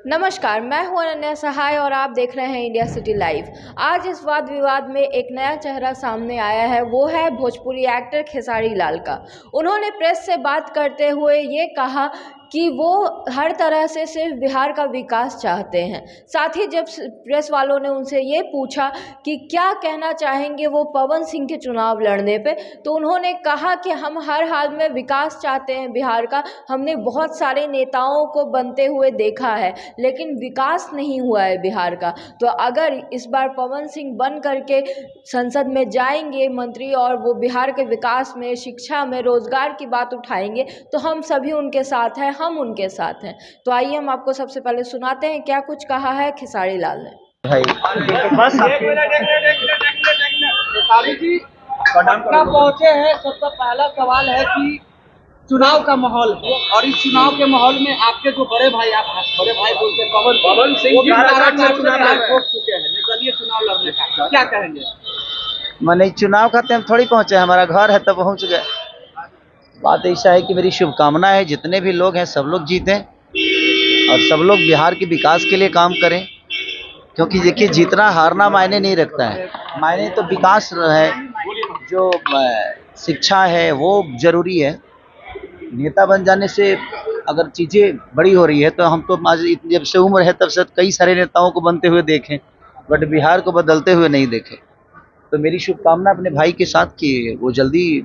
नमस्कार, मैं हूं अनन्या सहाय और आप देख रहे हैं इंडिया सिटी लाइव। आज इस वाद विवाद में एक नया चेहरा सामने आया है, वो है भोजपुरी एक्टर खेसारी लाल का। उन्होंने प्रेस से बात करते हुए ये कहा कि वो हर तरह से सिर्फ बिहार का विकास चाहते हैं। साथ ही जब प्रेस वालों ने उनसे ये पूछा कि क्या कहना चाहेंगे वो पवन सिंह के चुनाव लड़ने पे, तो उन्होंने कहा कि हम हर हाल में विकास चाहते हैं बिहार का। हमने बहुत सारे नेताओं को बनते हुए देखा है, लेकिन विकास नहीं हुआ है बिहार का। तो अगर इस बार पवन सिंह बन करके संसद में जाएंगे मंत्री और वो बिहार के विकास में, शिक्षा में, रोजगार की बात उठाएंगे, तो हम सभी उनके साथ हैं, हम उनके साथ हैं। तो आइए हम आपको सबसे पहले सुनाते हैं क्या कुछ कहा है खेसारी लाल ने। भाई बस खेसारी जी पटना पहुंचे हैं। सबसे पहला सवाल है कि चुनाव का माहौल है और इस चुनाव के माहौल में आपके जो बड़े भाई, आप बड़े भाई बोलते हैं पवन सिंह जी ठोक चुके हैं निर्दलीय चुनाव लड़ने का, क्या कहेंगे? मैंने चुनाव खाते हम थोड़ी पहुंचे, हमारा घर है तो पहुंच गए। बात ऐसा है कि मेरी शुभकामना है जितने भी लोग हैं सब लोग जीतें और सब लोग बिहार के विकास के लिए काम करें, क्योंकि देखिए जीतना हारना मायने नहीं रखता है। मायने तो विकास है, जो शिक्षा है वो जरूरी है। नेता बन जाने से अगर चीज़ें बड़ी हो रही है तो हम तो आज जब से उम्र है तब से कई सारे नेताओं को बनते हुए देखें, बट बिहार को बदलते हुए नहीं देखे। तो मेरी शुभकामना अपने भाई के साथ कि वो जल्दी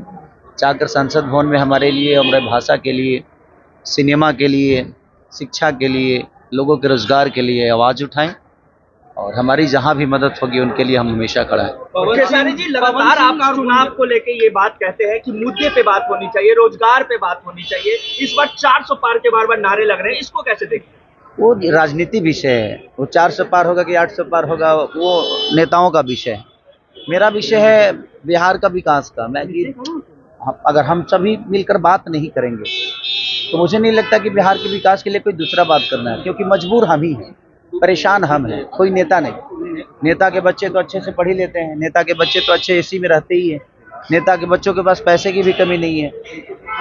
जाकर संसद भवन में हमारे लिए, हमारे भाषा के लिए, सिनेमा के लिए, शिक्षा के लिए, लोगों के रोजगार के लिए आवाज़ उठाएं और हमारी जहां भी मदद होगी उनके लिए हम हमेशा खड़ा हैं। खेसारी जी लगातार आप चुनाव को लेके ये बात कहते हैं कि मुद्दे पे बात होनी चाहिए, रोजगार पे बात होनी चाहिए। इस बार 400 पार के बार नारे लग रहे हैं, इसको कैसे देखते हैं? वो राजनीति विषय है, वो 400 पार होगा कि 800 पार होगा वो नेताओं का विषय है। मेरा विषय है बिहार का विकास का। अगर हम सभी मिलकर बात नहीं करेंगे तो मुझे नहीं लगता कि बिहार के विकास के लिए कोई दूसरा बात करना है, क्योंकि मजबूर हम ही हैं, परेशान हम हैं, कोई नेता नहीं। नेता के बच्चे तो अच्छे से पढ़ ही लेते हैं, नेता के बच्चे तो अच्छे एसी में रहते ही हैं, नेता के बच्चों के पास पैसे की भी कमी नहीं है,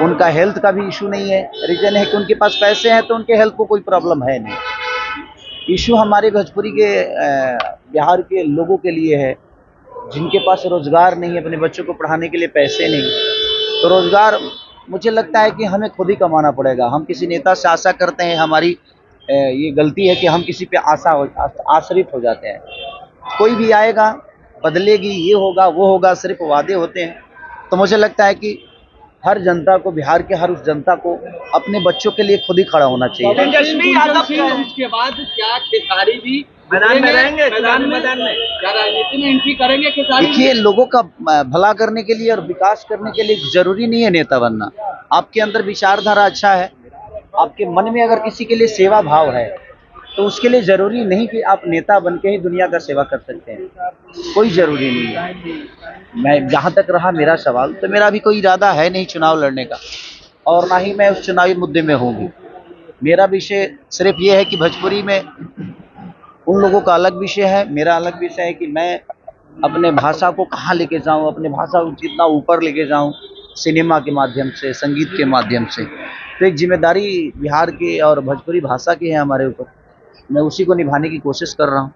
उनका हेल्थ का भी इशू नहीं है। रीजन है कि उनके पास पैसे हैं तो उनके हेल्थ को कोई प्रॉब्लम है नहीं। इशू हमारे भोजपुरी के बिहार के लोगों के लिए है जिनके पास रोजगार नहीं है, अपने बच्चों को पढ़ाने के लिए पैसे नहीं। तो रोजगार मुझे लगता है कि हमें खुद ही कमाना पड़ेगा। हम किसी नेता से आशा करते हैं, हमारी ये गलती है कि हम किसी पे आश्रित हो जाते हैं। कोई भी आएगा, बदलेगी, ये होगा वो होगा, सिर्फ वादे होते हैं। तो मुझे लगता है कि हर जनता को, बिहार के हर उस जनता को अपने बच्चों के लिए खुद ही खड़ा होना चाहिए। तेजस्वी यादव उसके बाद क्या खेसारी भी मैदान में रहेंगे? मैदान में क्या राजनीति में एंट्री करेंगे खेसारी? देखिए, लोगों का भला करने के लिए और विकास करने के लिए जरूरी नहीं है नेता बनना। आपके अंदर विचारधारा अच्छा है, आपके मन में अगर किसी के लिए सेवा भाव है तो उसके लिए जरूरी नहीं कि आप नेता बन के ही दुनिया का सेवा कर सकते हैं, कोई जरूरी नहीं है। मैं जहाँ तक रहा मेरा सवाल, तो मेरा भी कोई इरादा है नहीं चुनाव लड़ने का और ना ही मैं उस चुनावी मुद्दे में होंगी। मेरा विषय सिर्फ ये है कि भोजपुरी में उन लोगों का अलग विषय है, मेरा अलग विषय है कि मैं अपने भाषा को कहाँ लेके जाऊँ, अपने भाषा को कितना ऊपर लेके जाऊँ, सिनेमा के माध्यम से, संगीत के माध्यम से। तो एक जिम्मेदारी बिहार की और भोजपुरी भाषा की है हमारे ऊपर, मैं उसी को निभाने की कोशिश कर रहा हूँ।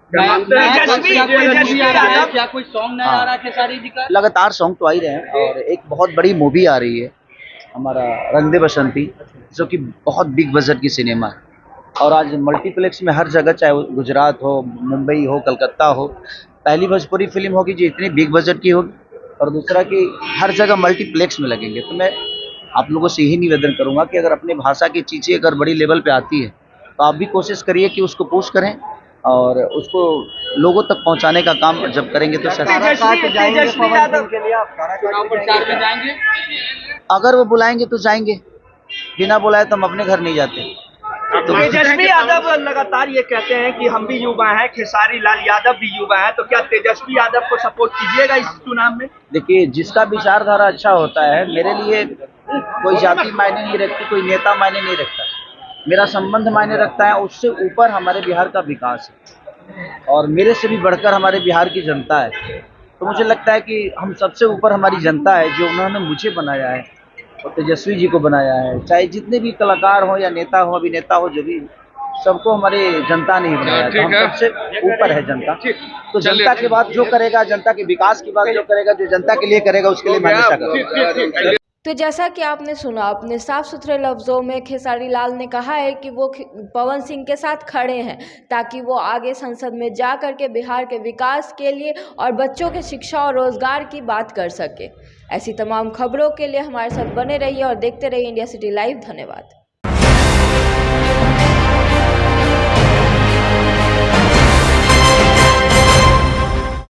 क्या कोई सॉन्ग नहीं आ रहा खेसारी जी का? लगातार सॉन्ग तो आ ही रहे हैं और एक बहुत बड़ी मूवी आ रही है हमारा रंग दे बसंती, जो कि बहुत बिग बजट की सिनेमा है और आज मल्टीप्लेक्स में हर जगह, चाहे वो गुजरात हो, मुंबई हो, कलकत्ता हो, पहली भोजपुरी फिल्म होगी जो इतनी बिग बजट की होगी और दूसरा कि हर जगह मल्टीप्लेक्स में लगेंगे। तो मैं आप लोगों से यही निवेदन करूंगा कि अगर अपने भाषा की चीज़ें अगर बड़ी लेवल पे आती है तो आप भी कोशिश करिए कि उसको पुश करें और उसको लोगों तक पहुंचाने का काम जब करेंगे तो चुनाव प्रचार में जाएंगे? अगर वो बुलाएंगे तो जाएंगे, बिना बुलाए तो हम अपने घर नहीं जाते। तेजस्वी यादव लगातार ये कहते हैं कि हम भी युवा हैं, खेसारी लाल यादव भी युवा हैं, तो क्या तेजस्वी यादव को सपोर्ट कीजिएगा इस चुनाव में? देखिए, जिसका विचारधारा अच्छा होता है, मेरे लिए कोई जाति मायने नहीं रखती, कोई नेता मायने नहीं रखता, मेरा संबंध मायने रखता है। उससे ऊपर हमारे बिहार का विकास है और मेरे से भी बढ़कर हमारे बिहार की जनता है। तो मुझे लगता है कि हम सबसे ऊपर हमारी जनता है, जो उन्होंने मुझे बनाया है और तेजस्वी जी को बनाया है, चाहे जितने भी कलाकार हो या नेता हो, अभिनेता हो, जो भी, सबको हमारी जनता ने ही बनाया, तो हम सबसे ऊपर है जनता। तो जनता की बात जो करेगा, जनता के विकास की बात जो करेगा, जो जनता के लिए करेगा, उसके लिए मैं हमेशा करूँगा। तो जैसा कि आपने सुना, अपने साफ सुथरे लफ्ज़ों में खेसारी लाल ने कहा है कि वो पवन सिंह के साथ खड़े हैं ताकि वो आगे संसद में जा कर के बिहार के विकास के लिए और बच्चों के शिक्षा और रोज़गार की बात कर सके। ऐसी तमाम खबरों के लिए हमारे साथ बने रहिए और देखते रहिए इंडिया सिटी लाइव। धन्यवाद।